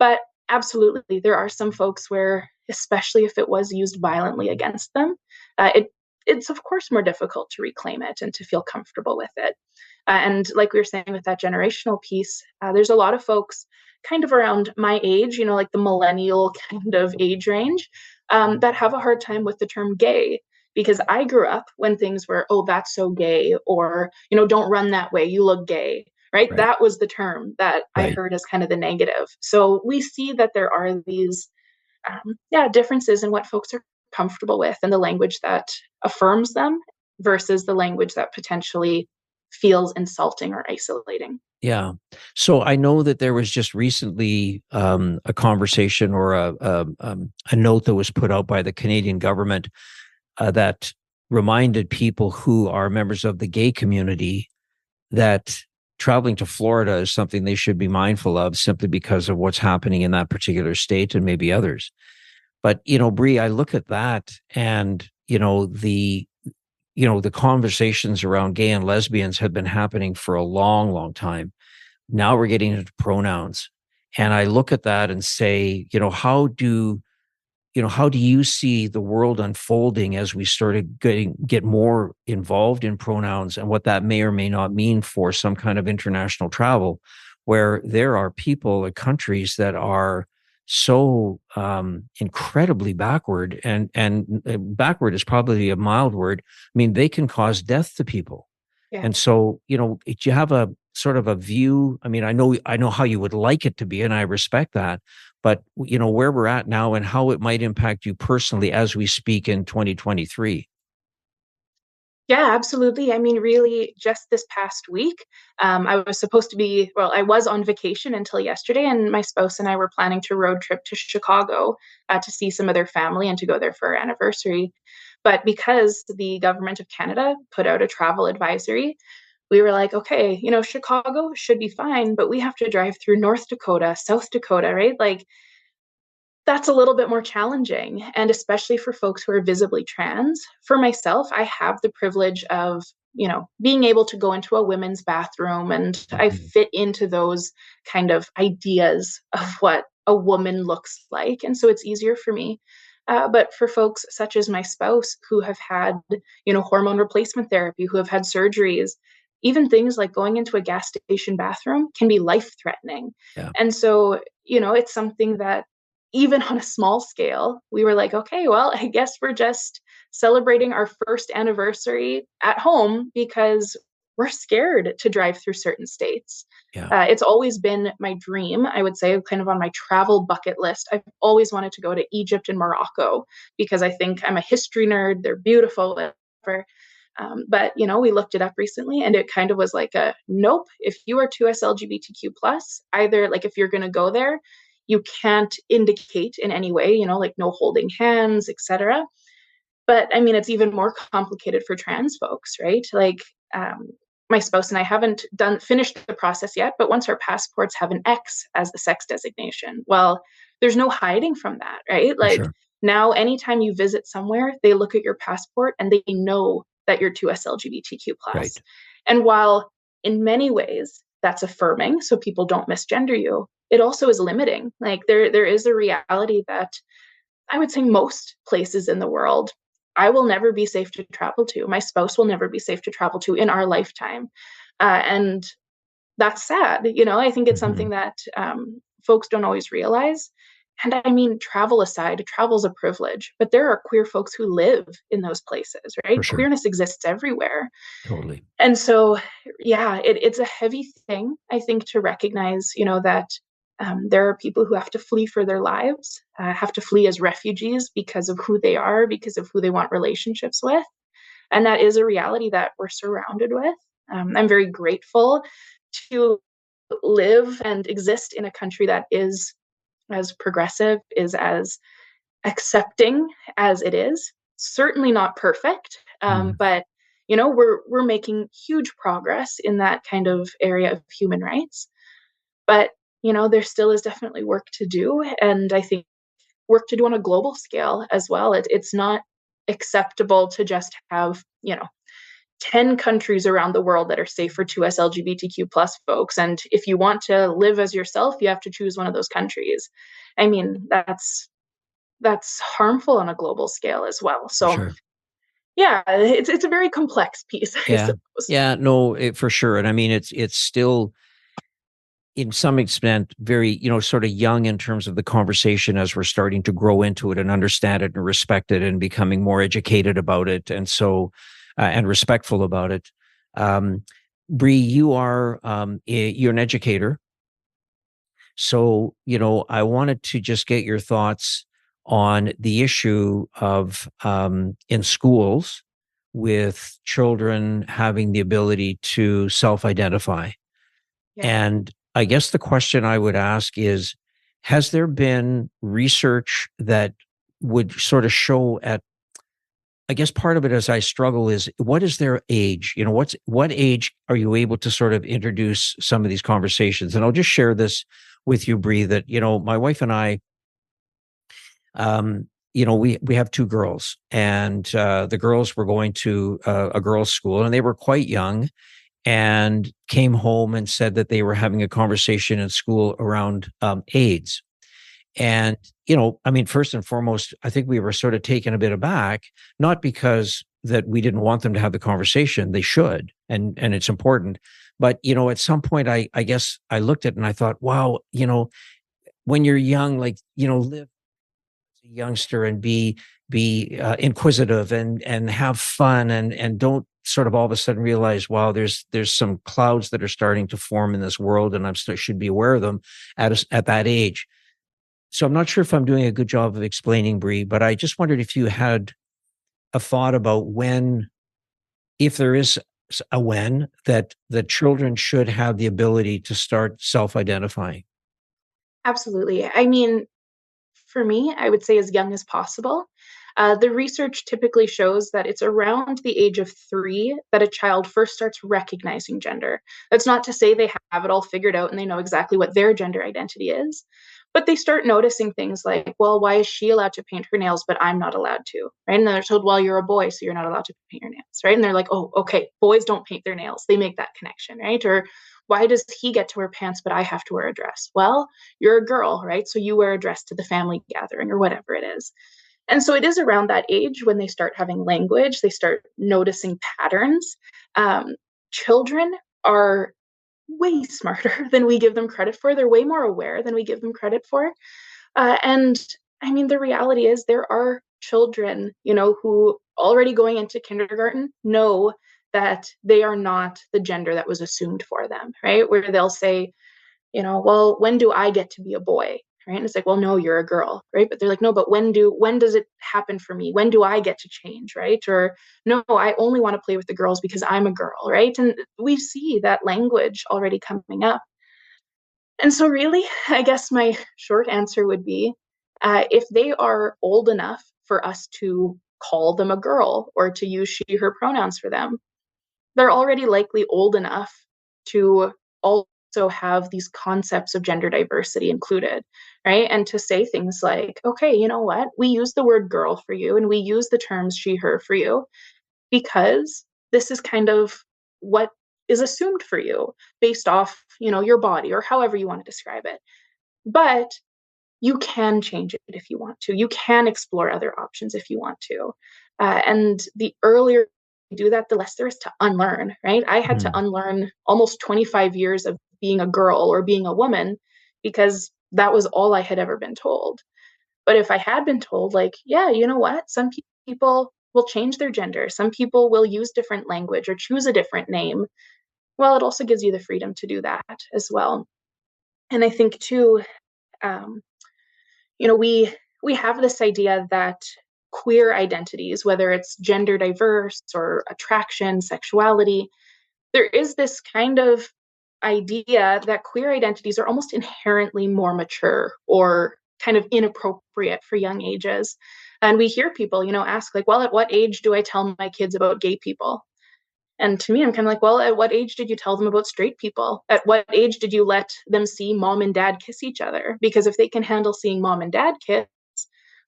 But absolutely, there are some folks where, especially if it was used violently against them, it's of course more difficult to reclaim it and to feel comfortable with it. And like we were saying with that generational piece, there's a lot of folks kind of around my age, like the millennial kind of age range, that have a hard time with the term gay. Because I grew up when things were, oh, that's so gay, or, don't run that way, you look gay, right? Right. That was the term that I Right. heard as kind of the negative. So we see that there are these, differences in what folks are comfortable with and the language that affirms them versus the language that potentially feels insulting or isolating. Yeah. So I know that there was just recently a conversation or a note that was put out by the Canadian government that reminded people who are members of the gay community that traveling to Florida is something they should be mindful of, simply because of what's happening in that particular state and maybe others. But, Bree, I look at that and, the conversations around gay and lesbians have been happening for a long, long time. Now we're getting into pronouns. And I look at that and say, how do you see the world unfolding as we started get more involved in pronouns, and what that may or may not mean for some kind of international travel, where there are people and countries that are so incredibly backward, and backward is probably a mild word. I mean, they can cause death to people. Yeah. And so, do you have a sort of a view? I mean, I know how you would like it to be, and I respect that, but where we're at now and how it might impact you personally as we speak in 2023. Yeah, absolutely. I mean, really, just this past week, I was supposed to be, well, I was on vacation until yesterday, and my spouse and I were planning to road trip to Chicago to see some of their family and to go there for our anniversary. But because the government of Canada put out a travel advisory, we were like, okay, Chicago should be fine, but we have to drive through North Dakota, South Dakota, right? Like, that's a little bit more challenging, and especially for folks who are visibly trans. For myself, I have the privilege of, being able to go into a women's bathroom, and I Mhm. fit into those kind of ideas of what a woman looks like. And so it's easier for me. But for folks such as my spouse who have had, hormone replacement therapy, who have had surgeries, even things like going into a gas station bathroom can be life threatening. Yeah. And so, it's something that even on a small scale, we were like, okay, well, I guess we're just celebrating our first anniversary at home because we're scared to drive through certain states. Yeah. It's always been my dream, I would say, kind of on my travel bucket list. I've always wanted to go to Egypt and Morocco because I think I'm a history nerd. They're beautiful, whatever. But we looked it up recently, and it kind of was like a nope. If you are 2S LGBTQ plus, either like if you're going to go there, you can't indicate in any way, like no holding hands, etc. But I mean, it's even more complicated for trans folks, right? Like, my spouse and I haven't finished the process yet, but once our passports have an X as the sex designation, well, there's no hiding from that, right? For Like, sure. now anytime you visit somewhere, they look at your passport and they know that you're 2S LGBTQ plus. Right. And while in many ways that's affirming, so people don't misgender you, it also is limiting. Like, there is a reality that I would say most places in the world, I will never be safe to travel to. My spouse will never be safe to travel to in our lifetime. And that's sad. I think it's Mhm. something that folks don't always realize. And I mean, travel aside, travel's a privilege, but there are queer folks who live in those places, For right? sure. Queerness exists everywhere. Totally. And so, yeah, it's a heavy thing, I think, to recognize, that there are people who have to flee for their lives, have to flee as refugees because of who they are, because of who they want relationships with. And that is a reality that we're surrounded with. I'm very grateful to live and exist in a country that is as progressive, is as accepting as it is. Certainly not perfect, Mm. but we're making huge progress in that kind of area of human rights. But there still is definitely work to do, and I think work to do on a global scale as well. It's not acceptable to just have 10 countries around the world that are safe for 2S LGBTQ plus folks. And if you want to live as yourself, you have to choose one of those countries. I mean, that's harmful on a global scale as well. For So sure. yeah, it's a very complex piece, I Yeah. suppose. Yeah. No, for sure. And I mean, it's still, in some extent, very, sort of young in terms of the conversation as we're starting to grow into it and understand it and respect it and becoming more educated about it. And so, and respectful about it. Bre, you're an educator. So, I wanted to just get your thoughts on the issue of in schools with children having the ability to self-identify. Yeah. And I guess the question I would ask is, has there been research that would sort of show at, I guess part of it as I struggle is, what is their age? What age are you able to sort of introduce some of these conversations? And I'll just share this with you, Bree, that, my wife and I, we have two girls, and the girls were going to a girls' school, and they were quite young. and came home and said that they were having a conversation in school around AIDS. And, I mean, first and foremost, I think we were sort of taken a bit aback, not because that we didn't want them to have the conversation. They should, and it's important. But, at some point, I guess I looked at it and I thought, wow, when you're young, like, live as a youngster and be inquisitive and have fun and don't sort of all of a sudden realize, wow, there's some clouds that are starting to form in this world, and should be aware of them at that age. So I'm not sure if I'm doing a good job of explaining, Bre, but I just wondered if you had a thought about if there is when that the children should have the ability to start self-identifying. Absolutely. I mean, for me, I would say as young as possible. The research typically shows that it's around the age of 3 that a child first starts recognizing gender. That's not to say they have it all figured out and they know exactly what their gender identity is, but they start noticing things like, well, why is she allowed to paint her nails, but I'm not allowed to, right? And then they're told, well, you're a boy, so you're not allowed to paint your nails, right? And they're like, oh, okay, boys don't paint their nails. They make that connection, right? Or why does he get to wear pants, but I have to wear a dress? Well, you're a girl, right? So you wear a dress to the family gathering or whatever it is. And so it is around that age when they start having language, they start noticing patterns. Um, Children are way smarter than we give them credit for. They're way more aware than we give them credit for. And I mean, the reality is there are children, who already going into kindergarten know that they are not the gender that was assumed for them, right? Where they'll say, well, when do I get to be a boy? Right. And it's like, well, no, you're a girl, right? But they're like, no, but when does it happen for me? When do I get to change? Right. Or no, I only want to play with the girls because I'm a girl, right? And we see that language already coming up. And so really, I guess my short answer would be if they are old enough for us to call them a girl or to use she, her pronouns for them, they're already likely old enough to also have these concepts of gender diversity included, right? And to say things like, okay, you know what? We use the word girl for you and we use the terms she, her for you because this is kind of what is assumed for you based off, your body or however you want to describe it. But you can change it if you want to. You can explore other options if you want to. And the earlier you do that, the less there is to unlearn, right? I had to unlearn almost 25 years of being a girl or being a woman because that was all I had ever been told. But if I had been told, like, yeah, you know what? Some people will change their gender, some people will use different language or choose a different name. Well, it also gives you the freedom to do that as well. And I think too, um, we have this idea that queer identities, whether it's gender diverse or attraction, sexuality, there is this kind of idea that queer identities are almost inherently more mature or kind of inappropriate for young ages. And we hear people, ask like, well, at what age do I tell my kids about gay people? And to me, I'm kind of like, well, at what age did you tell them about straight people? At what age did you let them see mom and dad kiss each other? Because if they can handle seeing mom and dad kiss,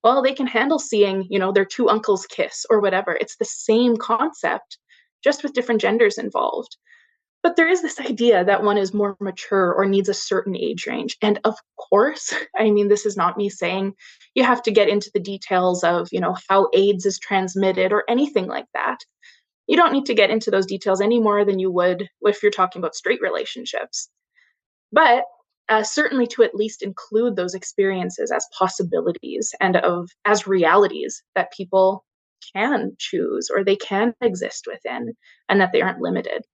well, they can handle seeing, their two uncles kiss or whatever. It's the same concept, just with different genders involved. But there is this idea that one is more mature or needs a certain age range. And of course, I mean, this is not me saying you have to get into the details of, how AIDS is transmitted or anything like that. You don't need to get into those details any more than you would if you're talking about straight relationships. But certainly to at least include those experiences as possibilities and as realities that people can choose or they can exist within and that they aren't limited.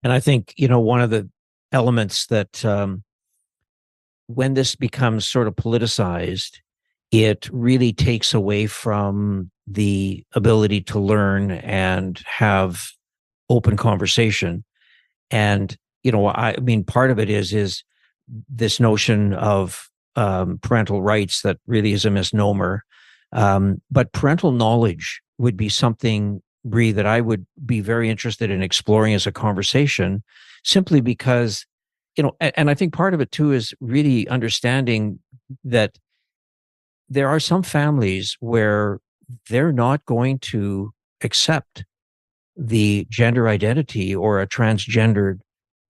And I think, one of the elements that when this becomes sort of politicized, it really takes away from the ability to learn and have open conversation. And, I mean, part of it is this notion of parental rights that really is a misnomer. But parental knowledge would be something, Bre, that I would be very interested in exploring as a conversation, simply because, and I think part of it too is really understanding that there are some families where they're not going to accept the gender identity or a transgendered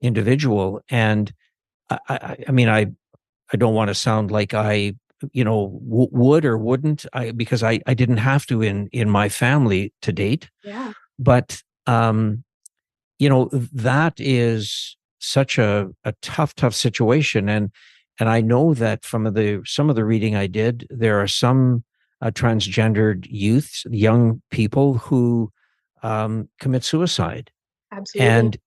individual. And I mean, I don't want to sound like I, would or wouldn't, because I didn't have to in my family to date. Yeah. But that is such a tough situation. And I know that from some of the reading I did, there are some transgendered youths, young people who commit suicide. Absolutely. And,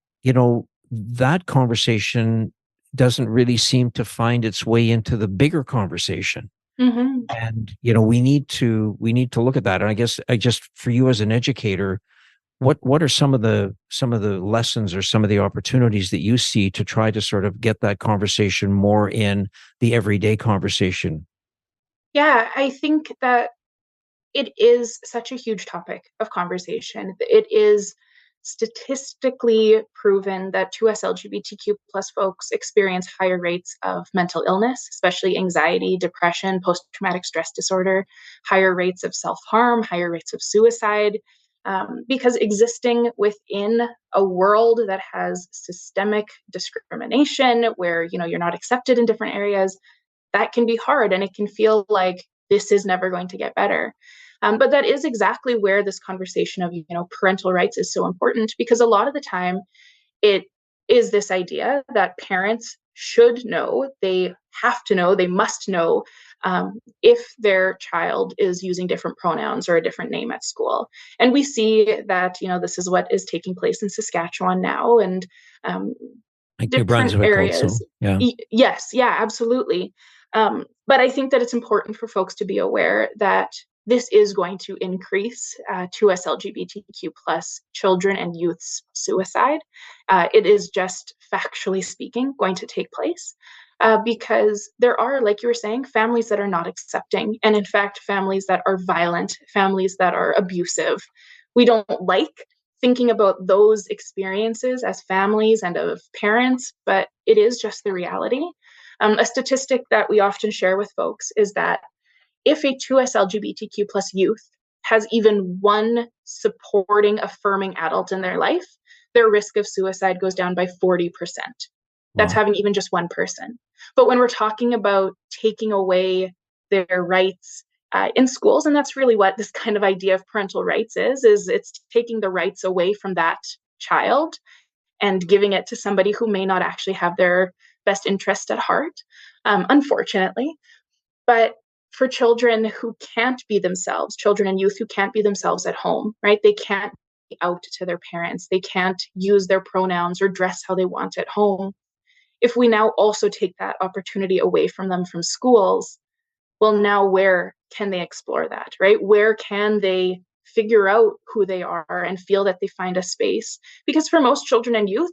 that conversation doesn't really seem to find its way into the bigger conversation. Hmm. And, we need to look at that. And I guess I just, for you as an educator, what are some of the lessons or some of the opportunities that you see to try to sort of get that conversation more in the everyday conversation? Yeah, I think that it is such a huge topic of conversation. It is statistically proven that 2S LGBTQ plus folks experience higher rates of mental illness, especially anxiety, depression, post-traumatic stress disorder, higher rates of self-harm, higher rates of suicide, because existing within a world that has systemic discrimination, where you're not accepted in different areas, that can be hard and it can feel like this is never going to get better. But that is exactly where this conversation of parental rights is so important, because a lot of the time it is this idea that parents should know, they have to know, they must know, if their child is using different pronouns or a different name at school. And we see that this is what is taking place in Saskatchewan now, and um, Like New different Brunswick also. areas. Yeah. Yes, yeah, absolutely. But I think that it's important for folks to be aware that this is going to increase 2S LGBTQ plus children and youth's suicide. It is just factually speaking going to take place, because there are, like you were saying, families that are not accepting, and in fact, families that are violent, families that are abusive. We don't like thinking about those experiences as families and of parents, but it is just the reality. A statistic that we often share with folks is that if a 2S LGBTQ plus youth has even one supporting, affirming adult in their life, their risk of suicide goes down by 40%. That's Wow. having even just one person. But when we're talking about taking away their rights in schools, and that's really what this kind of idea of parental rights is it's taking the rights away from that child and giving it to somebody who may not actually have their best interest at heart, unfortunately. But for children who can't be themselves, children and youth who can't be themselves at home, right? They can't be out to their parents. They can't use their pronouns or dress how they want at home. If we now also take that opportunity away from them from schools, well, now where can they explore that, right? Where can they figure out who they are and feel that they find a space? Because for most children and youth,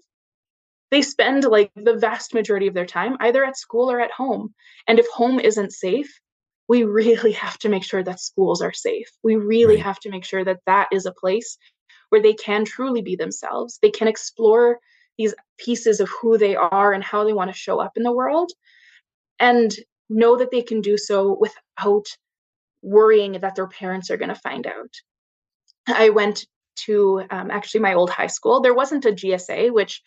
they spend like the vast majority of their time either at school or at home. And if home isn't safe, we really have to make sure that schools are safe. We really Right. have to make sure that that is a place where they can truly be themselves. They can explore these pieces of who they are and how they want to show up in the world, and know that they can do so without worrying that their parents are going to find out. I went to actually my old high school. There wasn't a GSA, which,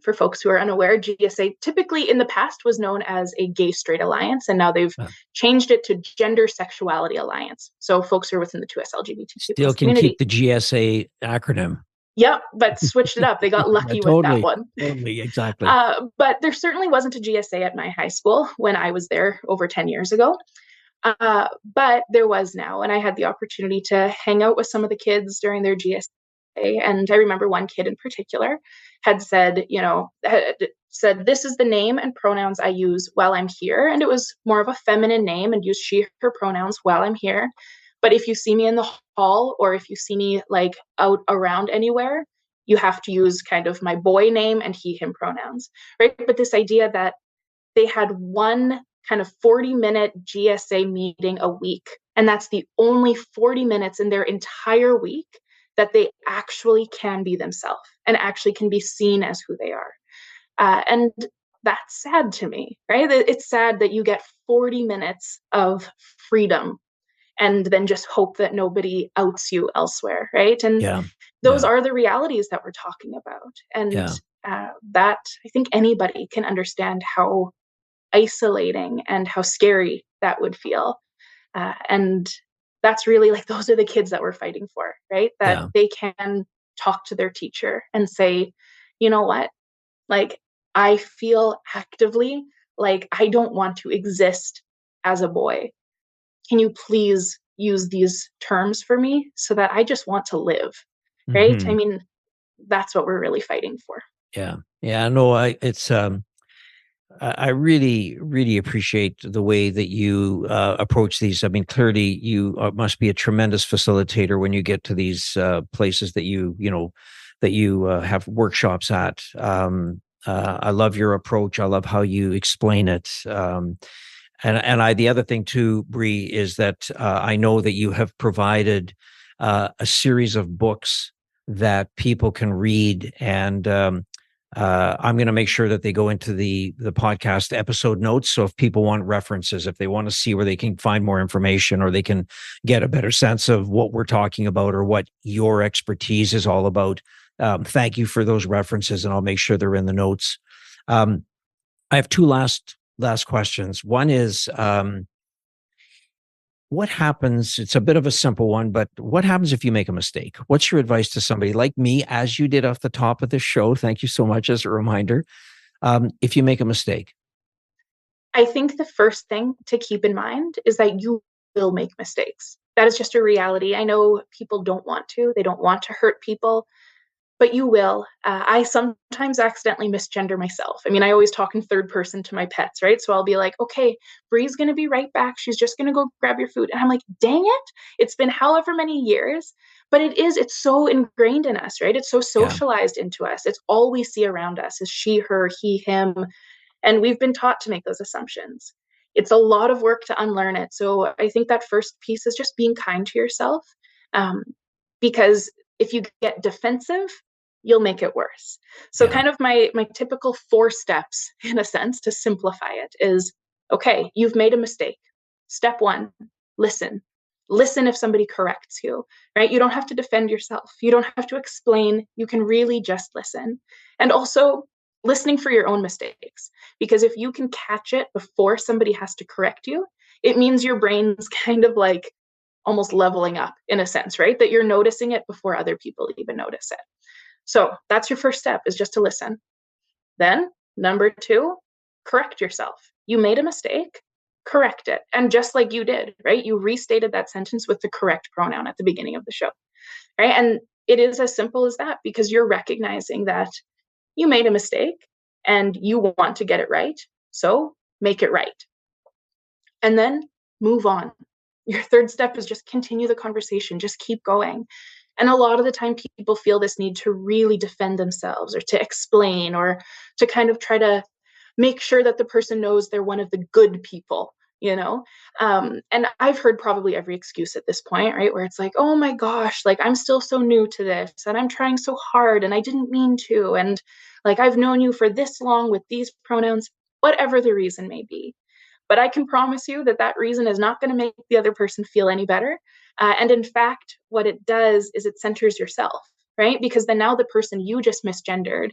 for folks who are unaware, GSA typically in the past was known as a gay straight alliance, and now they've Uh, changed it to gender sexuality alliance. So folks who are within the 2S LGBTQ Still plus can keep community. the GSA acronym. Yep, but switched it up. They got Yeah, lucky with that totally. one. Totally. Exactly. But there certainly wasn't a GSA at my high school when I was there over 10 years ago. But there was now, and I had the opportunity to hang out with some of the kids during their GSA. And I remember one kid in particular had said, this is the name and pronouns I use while I'm here. And it was more of a feminine name and use she, her pronouns while I'm here. But if you see me in the hall or if you see me like out around anywhere, you have to use kind of my boy name and he, him pronouns, right? But this idea that they had one kind of 40-minute GSA meeting a week. And that's the only 40 minutes in their entire week that they actually can be themselves and actually can be seen as who they are. And that's sad to me, right? It's sad that you get 40 minutes of freedom and then just hope that nobody outs you elsewhere, right? And Yeah. those Yeah. are the realities that we're talking about. And Yeah. that I think anybody can understand how isolating and how scary that would feel. And that's really like, those are the kids that we're fighting for, right? That Yeah. they can talk to their teacher and say, you know what? Like, I feel actively like I don't want to exist as a boy. Can you please use these terms for me so that I just want to live? Right? I Hmm. mean, that's what we're really fighting for. Yeah. Yeah. No, I really, really appreciate the way that you approach these. I mean, clearly, you must be a tremendous facilitator when you get to these places that you have workshops at. I love your approach. I love how you explain it. And the other thing too, Bre, is that I know that you have provided a series of books that people can read, and I'm going to make sure that they go into the podcast episode notes. So if people want references, if they want to see where they can find more information, or they can get a better sense of what we're talking about or what your expertise is all about, thank you for those references, and I'll make sure they're in the notes. I have two last questions. One is, what happens? It's a bit of a simple one, but what happens if you make a mistake? What's your advice to somebody like me, as you did off the top of this show? Thank you so much as a reminder. If you make a mistake. I think the first thing to keep in mind is that you will make mistakes. That is just a reality. I know people don't want to, they don't want to hurt people, but you will. I sometimes accidentally misgender myself. I mean, I always talk in third person to my pets, right? So I'll be like, okay, Bree's going to be right back. She's just going to go grab your food. And I'm like, dang it. It's been however many years, but it's so ingrained in us, right? It's so Yeah. socialized into us. It's all we see around us is she, her, he, him. And we've been taught to make those assumptions. It's a lot of work to unlearn it. So I think that first piece is just being kind to yourself. Um, because if you get defensive, you'll make it worse. So Yeah. kind of my typical 4 steps, in a sense, to simplify it is, okay, you've made a mistake. Step 1, listen. Listen if somebody corrects you, right? You don't have to defend yourself. You don't have to explain. You can really just listen. And also listening for your own mistakes, because if you can catch it before somebody has to correct you, it means your brain's kind of like almost leveling up in a sense, right? That you're noticing it before other people even notice it. So that's your first step, is just to listen. Then, number 2, correct yourself. You made a mistake, correct it. And just like you did, right? You restated that sentence with the correct pronoun at the beginning of the show, right? And it is as simple as that, because you're recognizing that you made a mistake and you want to get it right. So make it right. And then move on. Your third step is just continue the conversation, just keep going. And a lot of the time, people feel this need to really defend themselves or to explain or to kind of try to make sure that the person knows they're one of the good people, you know? And I've heard probably every excuse at this point, right? Where it's like, oh my gosh, like I'm still so new to this and I'm trying so hard and I didn't mean to. And like I've known you for this long with these pronouns, whatever the reason may be. But I can promise you that that reason is not going to make the other person feel any better. And in fact, what it does is it centers yourself, right? Because then now the person you just misgendered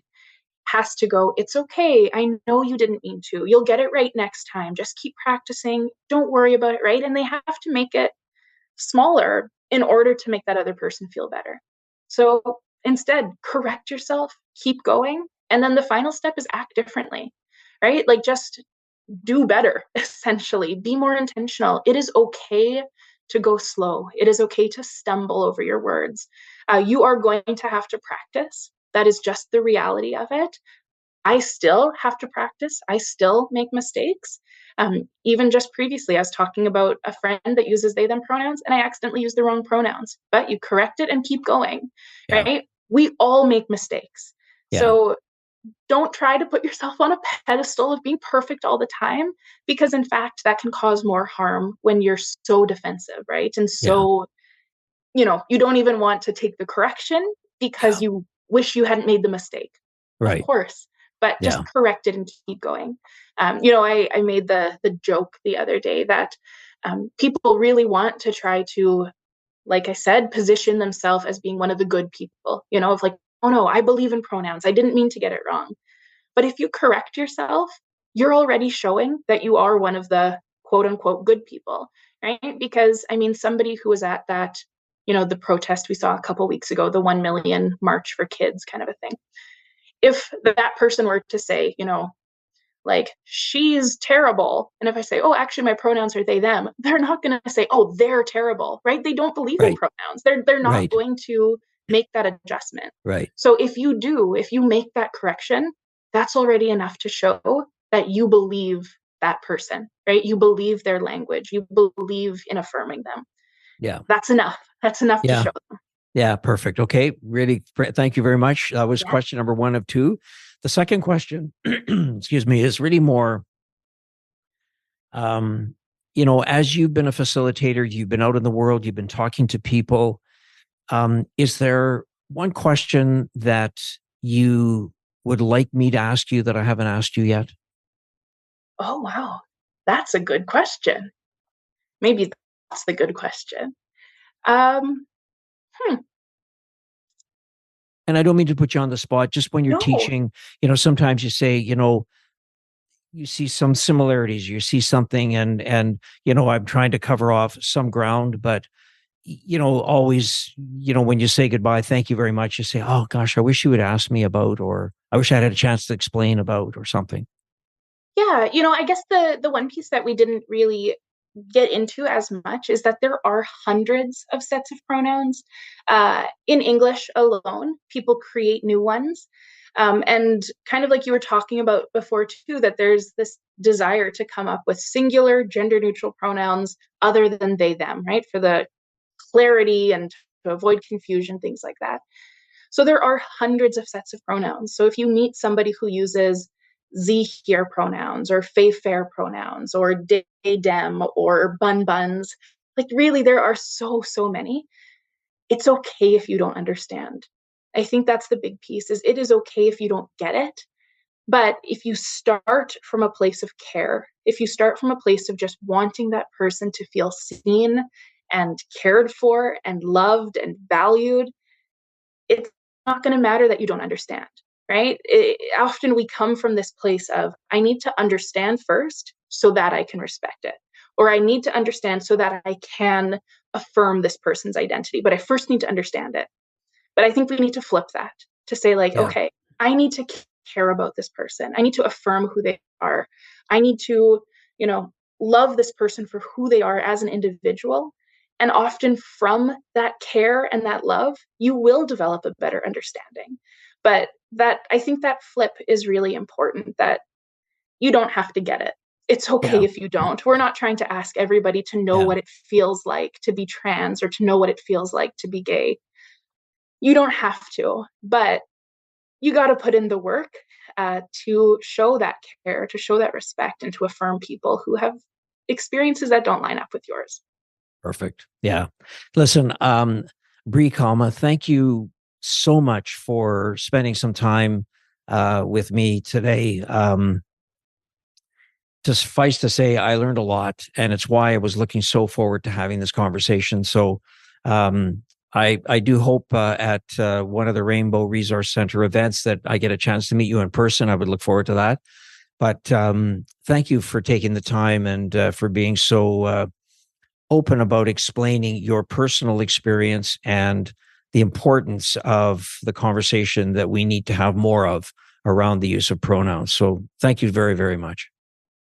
has to go, it's okay. I know you didn't mean to. You'll get it right next time. Just keep practicing. Don't worry about it, right? And they have to make it smaller in order to make that other person feel better. So instead, correct yourself, keep going. And then the final step is act differently, right? Like just do better, essentially. Be more intentional. It is okay to go slow. It is okay to stumble over your words. You are going to have to practice. That is just the reality of it. I still have to practice. I still make mistakes. Even just previously, I was talking about a friend that uses they, them pronouns, and I accidentally used the wrong pronouns, but you correct it and keep going, Yeah. right? We all make mistakes. Yeah. So don't try to put yourself on a pedestal of being perfect all the time, because in fact that can cause more harm when you're so defensive, right? And Yeah. so, you don't even want to take the correction because Yeah. you wish you hadn't made the mistake. Of Right. course, but just Yeah. correct it and keep going. I made the joke the other day that People really want to try to, like I said, position themselves as being one of the good people, of like, oh no, I believe in pronouns. I didn't mean to get it wrong. But if you correct yourself, you're already showing that you are one of the quote unquote good people, right? Because I mean, somebody who was at that, the protest we saw a couple weeks ago, the 1 million March for Kids kind of a thing. If that person were to say, like, she's terrible. And if I say, oh, actually, my pronouns are they, them, they're not going to say, oh, they're terrible, right? They don't believe in Right. pronouns. They're not Right. going to make that adjustment. Right. So if you make that correction, that's already enough to show that you believe that person, right? You believe their language. You believe in affirming them. Yeah. That's enough. That's enough to show them. Yeah, perfect. Okay, really, thank you very much. That was question number 1 of 2. The second question, excuse me, is really more, as you've been a facilitator, you've been out in the world, you've been talking to people. Is there one question that you would like me to ask you that I haven't asked you yet? Oh, wow. That's a good question. Maybe that's the good question. And I don't mean to put you on the spot, just when you're No. teaching, sometimes you say, you see some similarities, you see something and, I'm trying to cover off some ground, but, always, when you say goodbye, thank you very much, you say, oh gosh, I wish you would ask me about, or I wish I had a chance to explain about or something. Yeah. I guess the one piece that we didn't really get into as much is that there are hundreds of sets of pronouns. In English alone, people create new ones. And kind of like you were talking about before too, that there's this desire to come up with singular gender neutral pronouns other than they, them, right? For the clarity and to avoid confusion, things like that. So there are hundreds of sets of pronouns. So if you meet somebody who uses ze, here pronouns or fey, fair pronouns or they, them or bun, buns, like really there are so many. It's okay if you don't understand. I think that's the big piece, is it is okay if you don't get it. But if you start from a place of care, if you start from a place of just wanting that person to feel seen and cared for and loved and valued, it's not going to matter that you don't understand, right? Often we come from this place of, I need to understand first so that I can respect it. Or I need to understand so that I can affirm this person's identity, but I first need to understand it. But I think we need to flip that to say like, okay, I need to care about this person. I need to affirm who they are. I need to, love this person for who they are as an individual. And often from that care and that love, you will develop a better understanding. But I think that flip is really important, that you don't have to get it. It's okay if you don't. We're not trying to ask everybody to know what it feels like to be trans or to know what it feels like to be gay. You don't have to, but you got to put in the work to show that care, to show that respect, and to affirm people who have experiences that don't line up with yours. Perfect. Yeah. Listen, Bre Calma, thank you so much for spending some time with me today. To suffice to say, I learned a lot, and it's why I was looking so forward to having this conversation. So I do hope at one of the Rainbow Resource Center events that I get a chance to meet you in person. I would look forward to that. But thank you for taking the time and for being so open about explaining your personal experience and the importance of the conversation that we need to have more of around the use of pronouns. So thank you very, very much.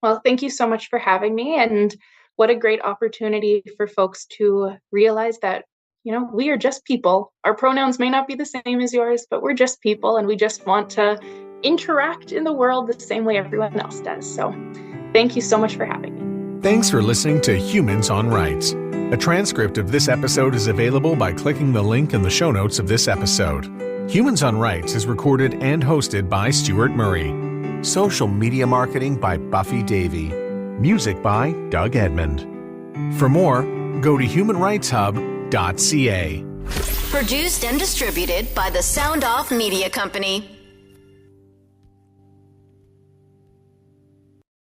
Well, thank you so much for having me. And what a great opportunity for folks to realize that, we are just people. Our pronouns may not be the same as yours, but we're just people, and we just want to interact in the world the same way everyone else does. So thank you so much for having me. Thanks for listening to Humans on Rights. A transcript of this episode is available by clicking the link in the show notes of this episode. Humans on Rights is recorded and hosted by Stuart Murray. Social media marketing by Buffy Davey. Music by Doug Edmond. For more, go to humanrightshub.ca. Produced and distributed by the Sound Off Media Company.